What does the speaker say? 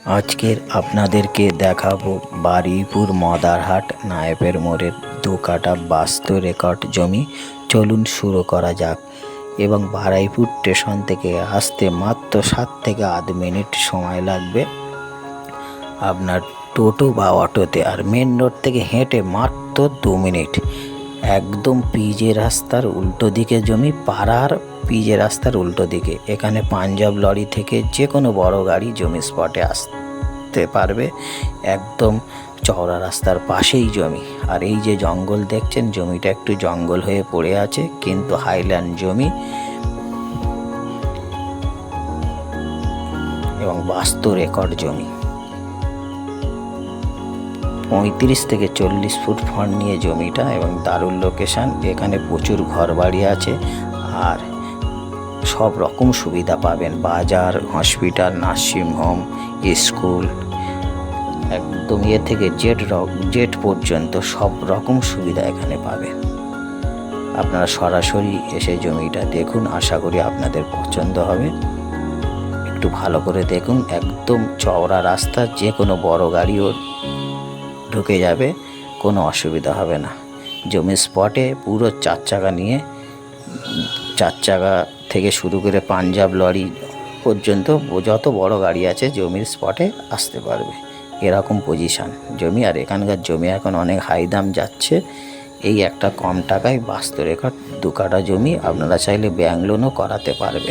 আজকের আপনাদেরকে দেখাবো বারুইপুর মদারহাট নায়েবের মোড়ের 2 কাঠা বাস্তু রেকর্ড জমি। চলুন শুরু করা যাক। এবং বারুইপুর স্টেশন থেকে আসতে মাত্র 7 থেকে 8 মিনিট সময় লাগবে আপনার টোটো বা অটোতে, আর মেন রোড থেকে হেঁটে মাত্র 2 মিনিট। একদম পিজে রাস্তার উল্টো দিকে জমি, পাড়ার পিজে রাস্তার উল্টো দিকে। এখানে পাঞ্জাব লরি থেকে যে কোনো বড় গাড়ি জমি স্পটে আসতে পারবে। একদম চওড়া রাস্তার পাশেই জমি। আর এই যে জঙ্গল দেখছেন, জমিটা একটু জঙ্গল হয়ে পড়ে আছে, কিন্তু হাইল্যান্ড জমি এবং বাস্তু রেকর্ড জমি। 35 থেকে 40 ফুট ফ্রন্ট নিয়ে জমিটা, এবং দারুণ লোকেশান। এখানে প্রচুর ঘরবাড়ি আছে আর সব রকম সুবিধা পাবেন। বাজার, হসপিটাল, নার্সিংহোম, স্কুল, একদম থেকে জেট পর্যন্ত সব রকম সুবিধা এখানে পাবেন। আপনারা সরাসরি এসে জমিটা দেখুন, আশা করি আপনাদের পছন্দ হবে। একটু ভালো করে দেখুন, একদম চওড়া রাস্তা, যে কোনো বড় গাড়িও ঢুকে যাবে, কোনো অসুবিধা হবে না। জমি স্পটে পুরো 4 চাকা নিয়ে, 4 চাকা থেকে শুরু করে পাঞ্জাব লরি পর্যন্ত যত বড় গাড়ি আছে জমির স্পটে আসতে পারবে। এরকম পজিশান জমি। আর এখানকার জমি এখন অনেক হাই দাম যাচ্ছে। এই একটা কম টাকায় বাস্তু রেকর্ড 2 কাঠা জমি আপনারা চাইলে ব্যাংক লোনও করাতে পারবেন।